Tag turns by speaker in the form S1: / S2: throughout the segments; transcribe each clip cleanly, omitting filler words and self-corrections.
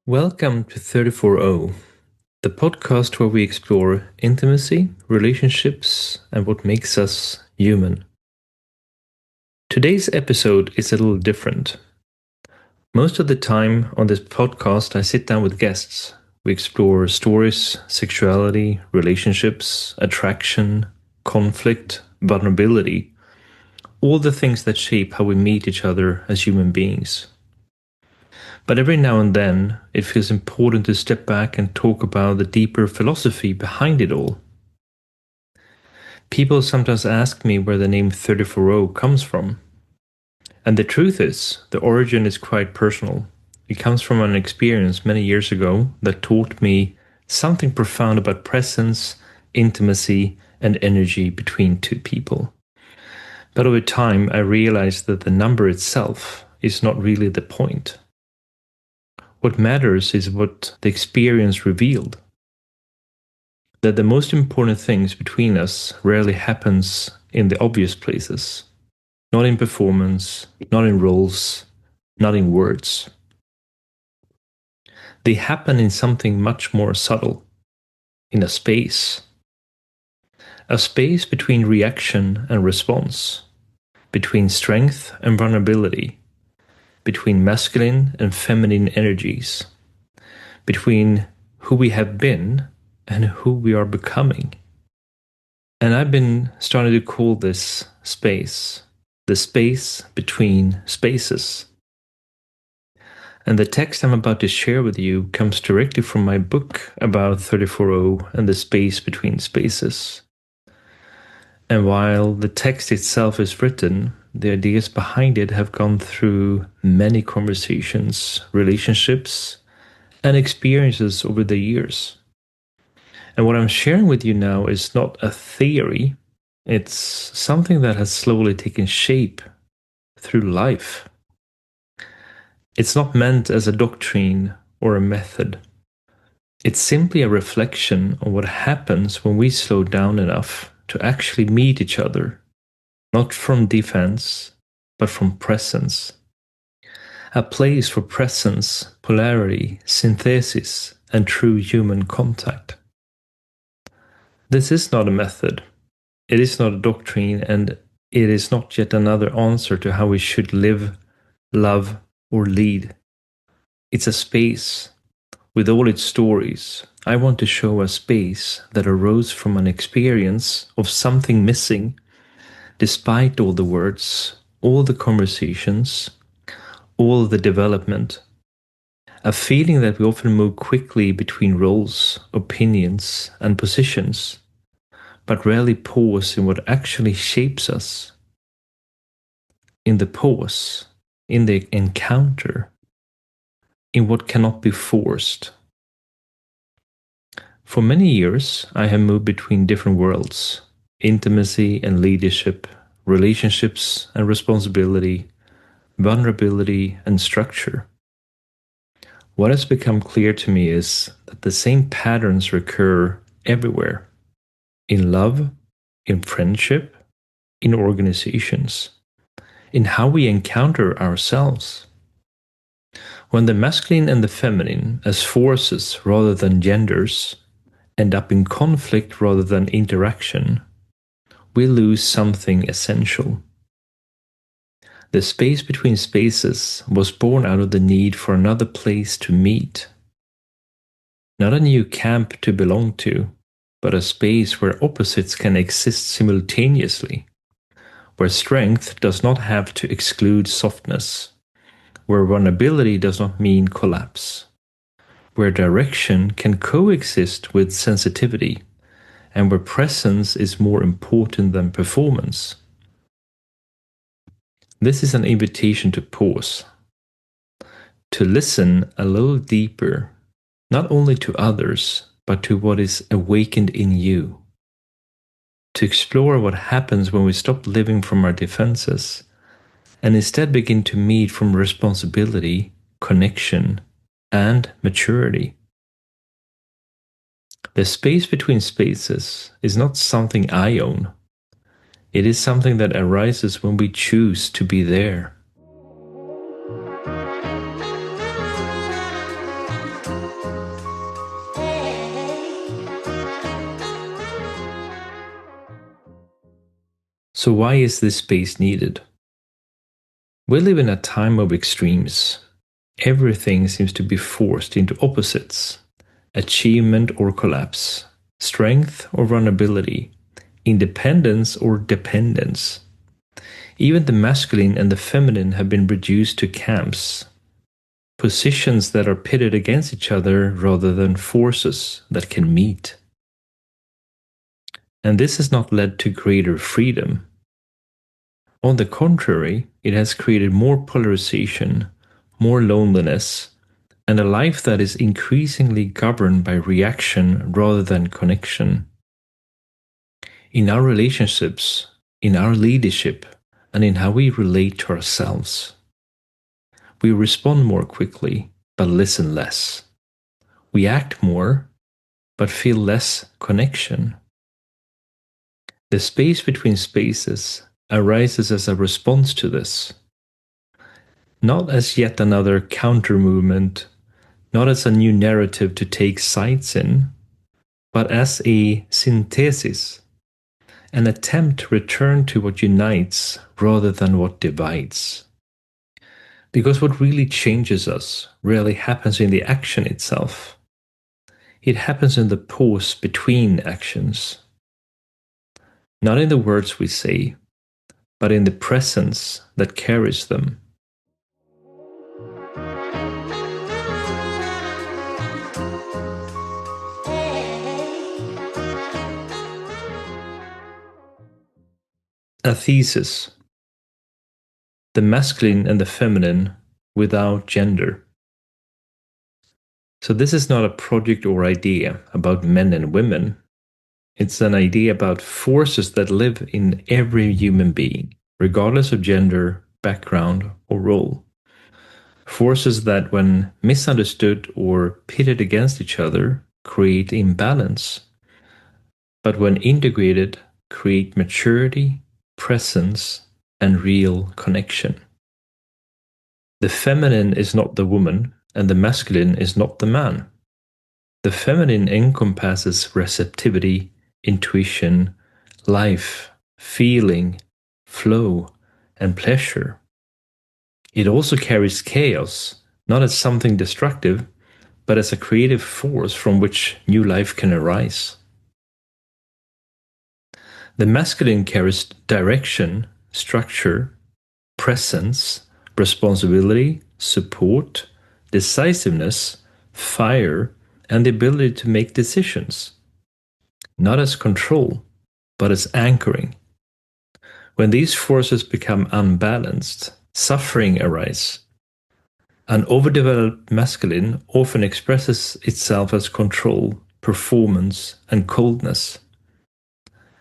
S1: Welcome to 34O, the podcast where we explore intimacy, relationships, and what makes us human. Today's episode is a little different. Most of the time on this podcast, I sit down with guests. We explore stories, sexuality, relationships, attraction, conflict, vulnerability, all the things that shape how we meet each other as human beings. But every now and then, it feels important to step back and talk about the deeper philosophy behind it all. People sometimes ask me where the name 34O comes from. And the truth is, the origin is quite personal. It comes from an experience many years ago that taught me something profound about presence, intimacy, and energy between two people. But over time, I realized that the number itself is not really the point. What matters is what the experience revealed. That the most important things between us rarely happens in the obvious places. Not in performance, not in roles, not in words. They happen in something much more subtle, in a space. A space between reaction and response, between strength and vulnerability, between masculine and feminine energies, between who we have been and who we are becoming. And I've been starting to call this space the space between spaces. And the text I'm about to share with you comes directly from my book about 34O and the space between spaces. And while the text itself is written, the ideas behind it have gone through many conversations, relationships, and experiences over the years. And what I'm sharing with you now is not a theory, it's something that has slowly taken shape through life. It's not meant as a doctrine or a method. It's simply a reflection on what happens when we slow down enough to actually meet each other, not from defense, but from presence. A place for presence, polarity, synthesis, and true human contact. This is not a method, it is not a doctrine, and it is not yet another answer to how we should live, love, or lead. It's a space. With all its stories, I want to show a space that arose from an experience of something missing, despite all the words, all the conversations, all the development. A feeling that we often move quickly between roles, opinions, and positions, but rarely pause in what actually shapes us. In the pause, in the encounter, in what cannot be forced. For many years, I have moved between different worlds, intimacy and leadership, relationships and responsibility, vulnerability and structure. What has become clear to me is that the same patterns recur everywhere. In love, in friendship, in organizations, in how we encounter ourselves. When the masculine and the feminine, as forces rather than genders, end up in conflict rather than interaction, we lose something essential. The space between spaces was born out of the need for another place to meet. Not a new camp to belong to, but a space where opposites can exist simultaneously, where strength does not have to exclude softness, where vulnerability does not mean collapse, where direction can coexist with sensitivity, and where presence is more important than performance. This is an invitation to pause, to listen a little deeper, not only to others, but to what is awakened in you. To explore what happens when we stop living from our defenses and instead begin to meet from responsibility, connection, and maturity. The space between spaces is not something I own. It is something that arises when we choose to be there. So, why is this space needed? We live in a time of extremes. Everything seems to be forced into opposites: achievement or collapse, strength or vulnerability, independence or dependence. Even the masculine and the feminine have been reduced to camps, positions that are pitted against each other rather than forces that can meet. And this has not led to greater freedom. On the contrary, it has created more polarization, more loneliness, and a life that is increasingly governed by reaction rather than connection. In our relationships, in our leadership, and in how we relate to ourselves. We respond more quickly, but listen less. We act more, but feel less connection. The space between spaces arises as a response to this, not as yet another counter movement, not as a new narrative to take sides in, but as a synthesis, an attempt to return to what unites rather than what divides. Because what really changes us rarely happens in the action itself. It happens in the pause between actions. Not in the words we say, but in the presence that carries them. A thesis: the masculine and the feminine without gender. So, this is not a project or idea about men and women. It's an idea about forces that live in every human being, regardless of gender, background, or role. Forces that, when misunderstood or pitted against each other, create imbalance, but when integrated, create maturity, presence, and real connection. The feminine is not the woman, and the masculine is not the man. The feminine encompasses receptivity, intuition, life, feeling, flow, and pleasure. It also carries chaos, not as something destructive, but as a creative force from which new life can arise. The masculine carries direction, structure, presence, responsibility, support, decisiveness, fire, and the ability to make decisions. Not as control, but as anchoring. When these forces become unbalanced, suffering arises. An overdeveloped masculine often expresses itself as control, performance, and coldness.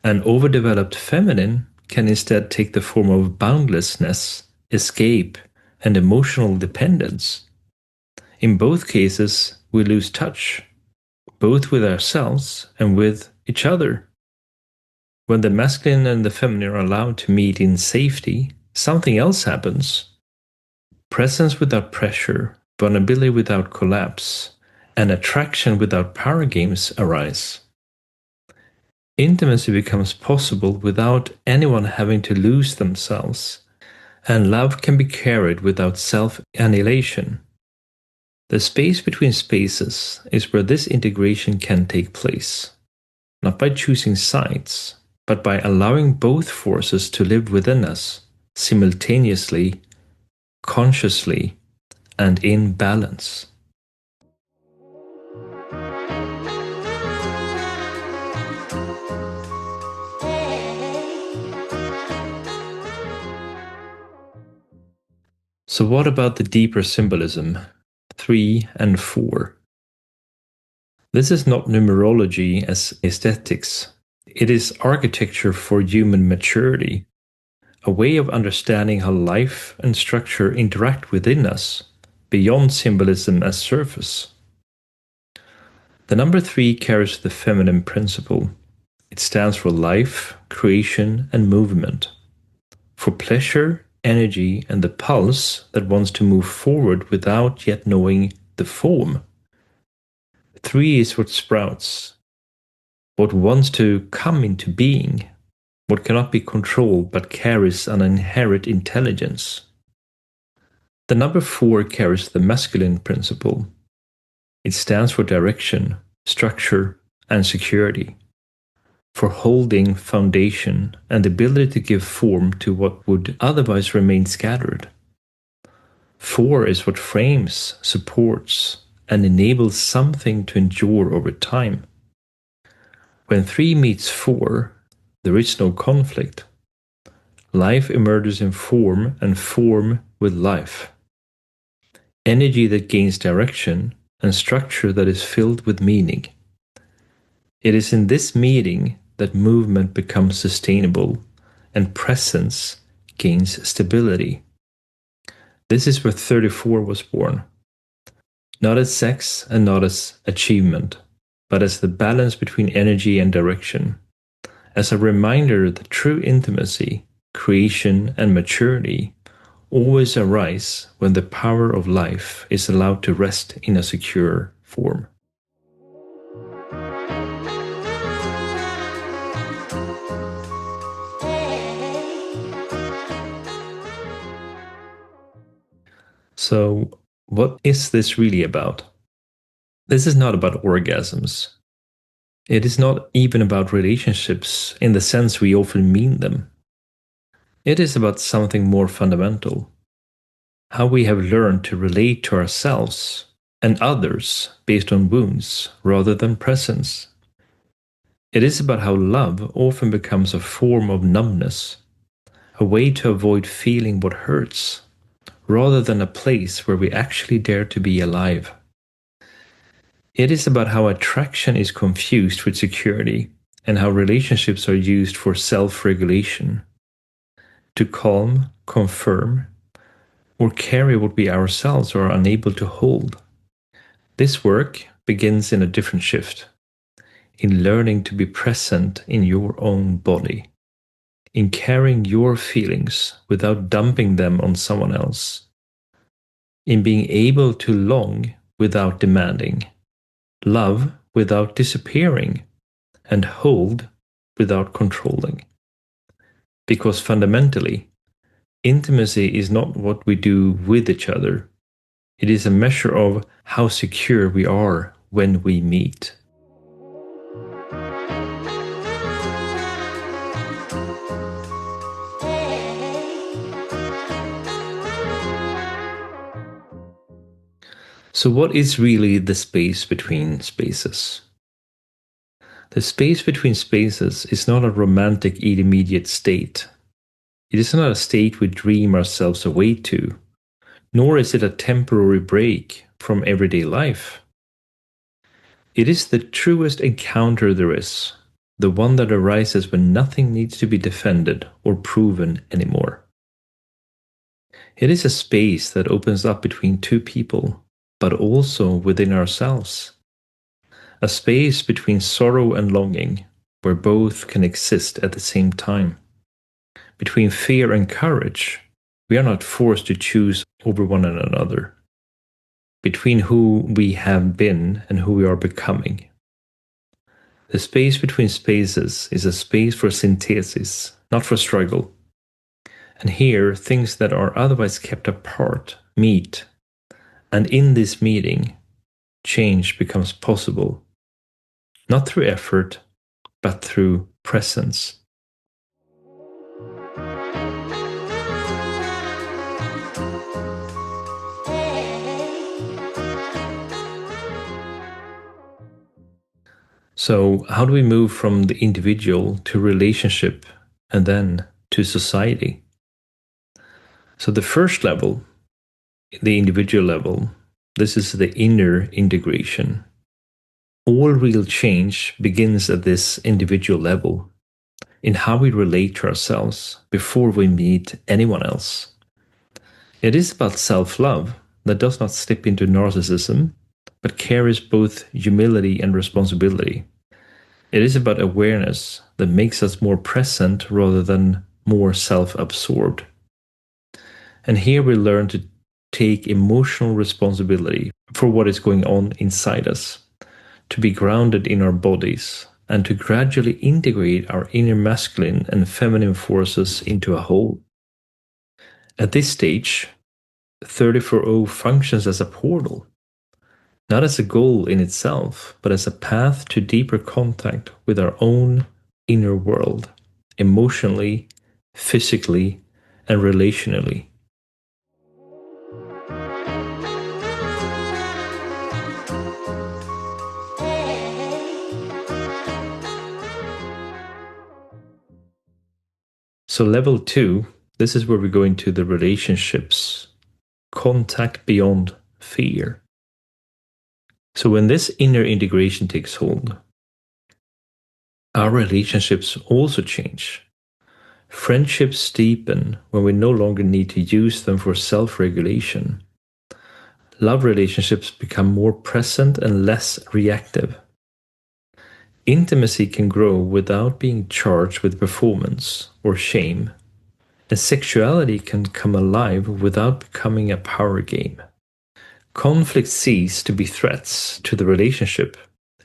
S1: An overdeveloped feminine can instead take the form of boundlessness, escape, and emotional dependence. In both cases, we lose touch, both with ourselves and with each other. When the masculine and the feminine are allowed to meet in safety, something else happens. Presence without pressure, vulnerability without collapse, and attraction without power games arise. Intimacy becomes possible without anyone having to lose themselves, and love can be carried without self-annihilation. The space between spaces is where this integration can take place, not by choosing sides, but by allowing both forces to live within us, simultaneously, consciously, and in balance. So, what about the deeper symbolism, 3 and 4? This is not numerology as aesthetics, it is architecture for human maturity, a way of understanding how life and structure interact within us, beyond symbolism as surface. The number 3 carries the feminine principle. It stands for life, creation, and movement, for pleasure, energy, and the pulse that wants to move forward without yet knowing the form. 3 is what sprouts, what wants to come into being, what cannot be controlled but carries an inherent intelligence. The number 4 carries the masculine principle. It stands for direction, structure, and security, for holding foundation and the ability to give form to what would otherwise remain scattered. 4 is what frames, supports, and enables something to endure over time. When 3 meets 4, there is no conflict. Life emerges in form and form with life. Energy that gains direction and structure that is filled with meaning. It is in this meeting that movement becomes sustainable and presence gains stability. This is where 34 was born. Not as sex and not as achievement, but as the balance between energy and direction. As a reminder that true intimacy, creation, and maturity always arise when the power of life is allowed to rest in a secure form. So, what is this really about? This is not about orgasms. It is not even about relationships in the sense we often mean them. It is about something more fundamental. How we have learned to relate to ourselves and others based on wounds rather than presence. It is about how love often becomes a form of numbness, a way to avoid feeling what hurts, rather than a place where we actually dare to be alive. It is about how attraction is confused with security and how relationships are used for self-regulation, to calm, confirm, or carry what we ourselves are unable to hold. This work begins in a different shift, in learning to be present in your own body, in carrying your feelings without dumping them on someone else, in being able to long without demanding, love without disappearing, and hold without controlling. Because fundamentally, intimacy is not what we do with each other. It is a measure of how secure we are when we meet. So, what is really the space between spaces? The space between spaces is not a romantic immediate state. It is not a state we dream ourselves away to, nor is it a temporary break from everyday life. It is the truest encounter there is, the one that arises when nothing needs to be defended or proven anymore. It is a space that opens up between two people, but also within ourselves. A space between sorrow and longing, where both can exist at the same time. Between fear and courage, we are not forced to choose over one another. Between who we have been and who we are becoming. The space between spaces is a space for synthesis, not for struggle. And here, things that are otherwise kept apart meet. And in this meeting, change becomes possible. Not through effort, but through presence. So, how do we move from the individual to relationship and then to society? So, the first level, the individual level, this is the inner integration. All real change begins at this individual level, in how we relate to ourselves before we meet anyone else. It is about self-love that does not slip into narcissism, but carries both humility and responsibility. It is about awareness that makes us more present rather than more self-absorbed. And here we learn to take emotional responsibility for what is going on inside us, to be grounded in our bodies and to gradually integrate our inner masculine and feminine forces into a whole. At this stage, 34O functions as a portal, not as a goal in itself, but as a path to deeper contact with our own inner world, emotionally, physically, and relationally. So, level 2, this is where we go into the relationships, contact beyond fear. So, when this inner integration takes hold, our relationships also change. Friendships deepen when we no longer need to use them for self-regulation. Love relationships become more present and less reactive. Intimacy can grow without being charged with performance or shame. And sexuality can come alive without becoming a power game. Conflicts cease to be threats to the relationship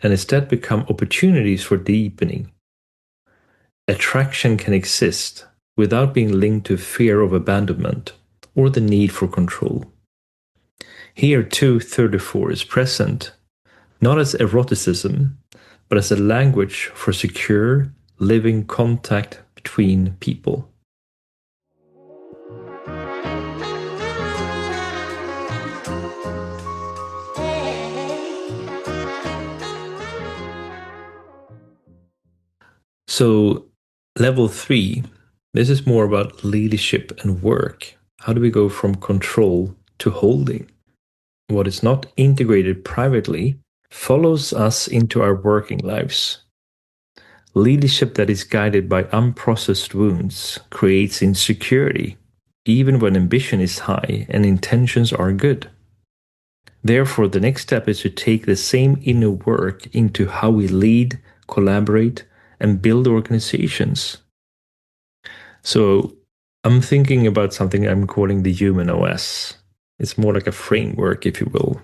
S1: and instead become opportunities for deepening. Attraction can exist without being linked to fear of abandonment or the need for control. Here, 234 is present, not as eroticism, but as a language for secure, living contact between people. So, level 3, this is more about leadership and work. How do we go from control to holding? What is not integrated privately follows us into our working lives. Leadership that is guided by unprocessed wounds creates insecurity, even when ambition is high and intentions are good. Therefore, the next step is to take the same inner work into how we lead, collaborate, and build organizations. So, I'm thinking about something I'm calling the human OS. It's more like a framework, if you will,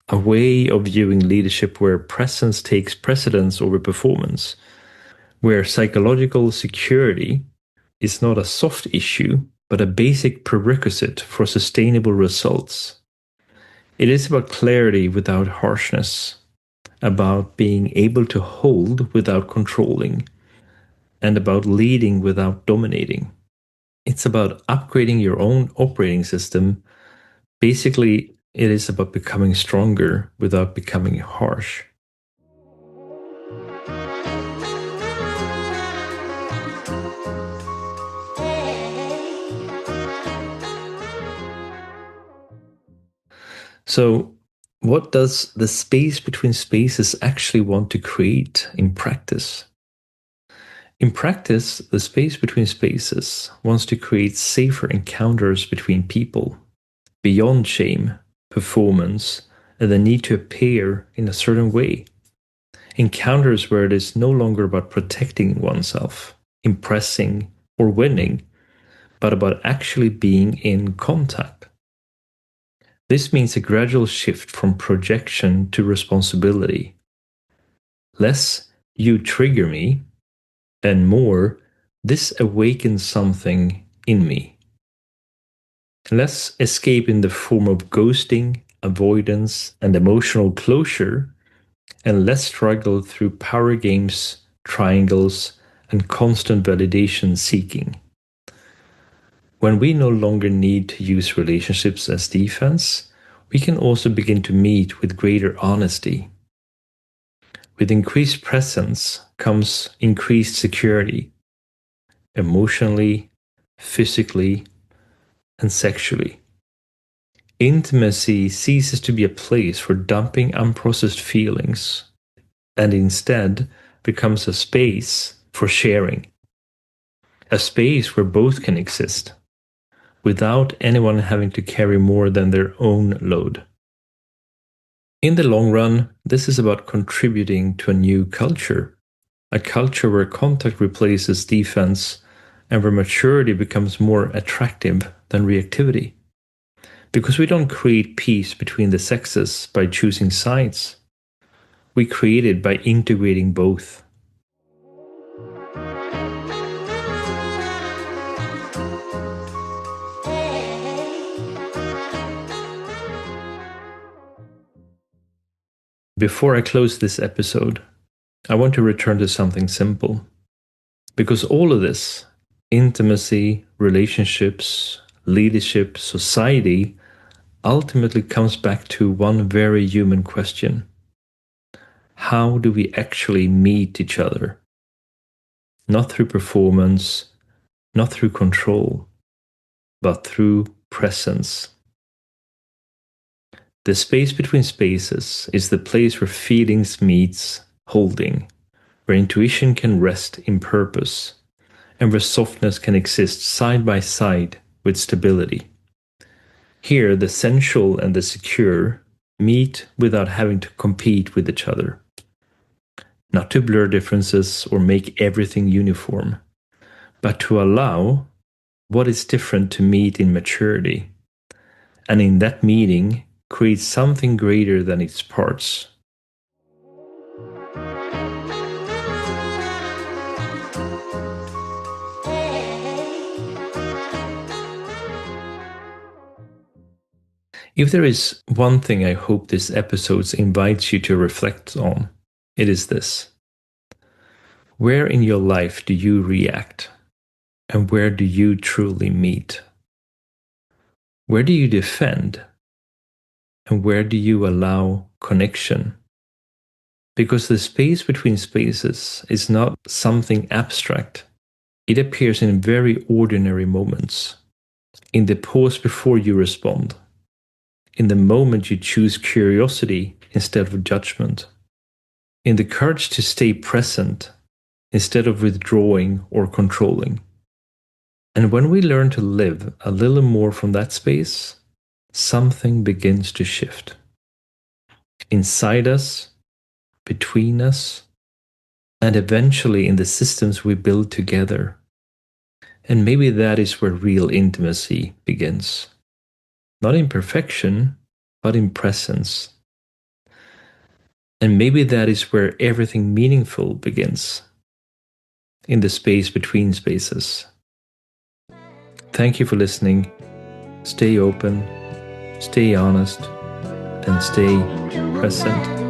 S1: a way of viewing leadership where presence takes precedence over performance, where psychological security is not a soft issue, but a basic prerequisite for sustainable results. It is about clarity without harshness, about being able to hold without controlling, and about leading without dominating. It's about upgrading your own operating system. Basically, it is about becoming stronger without becoming harsh. So, what does the space between spaces actually want to create in practice? In practice, the space between spaces wants to create safer encounters between people, beyond shame, performance, and the need to appear in a certain way. Encounters where it is no longer about protecting oneself, impressing, or winning, but about actually being in contact. This means a gradual shift from projection to responsibility. Less, you trigger me, and more, this awakens something in me. Less escape in the form of ghosting, avoidance, and emotional closure, and less struggle through power games, triangles, and constant validation seeking. When we no longer need to use relationships as defense, we can also begin to meet with greater honesty. With increased presence comes increased security, emotionally, physically, and sexually. Intimacy ceases to be a place for dumping unprocessed feelings and instead becomes a space for sharing. A space where both can exist without anyone having to carry more than their own load. In the long run, this is about contributing to a new culture, a culture where contact replaces defense and where maturity becomes more attractive than reactivity. Because we don't create peace between the sexes by choosing sides. We create it by integrating both. Before I close this episode, I want to return to something simple. Because all of this, intimacy, relationships, leadership, society, ultimately comes back to one very human question. How do we actually meet each other? Not through performance, not through control, but through presence. The space between spaces is the place where feelings meets holding, where intuition can rest in purpose, and where softness can exist side by side with stability. Here, the sensual and the secure meet without having to compete with each other. Not to blur differences or make everything uniform, but to allow what is different to meet in maturity, and in that meeting, create something greater than its parts. If there is one thing I hope this episode invites you to reflect on, it is this. Where in your life do you react? And where do you truly meet? Where do you defend? And where do you allow connection? Because the space between spaces is not something abstract. It appears in very ordinary moments. In the pause before you respond. In the moment you choose curiosity instead of judgment. In the courage to stay present instead of withdrawing or controlling. And when we learn to live a little more from that space, something begins to shift. Inside us, between us, and eventually in the systems we build together. And maybe that is where real intimacy begins. Not in perfection, but in presence. And maybe that is where everything meaningful begins. In the space between spaces. Thank you for listening. Stay open, stay honest, and stay present.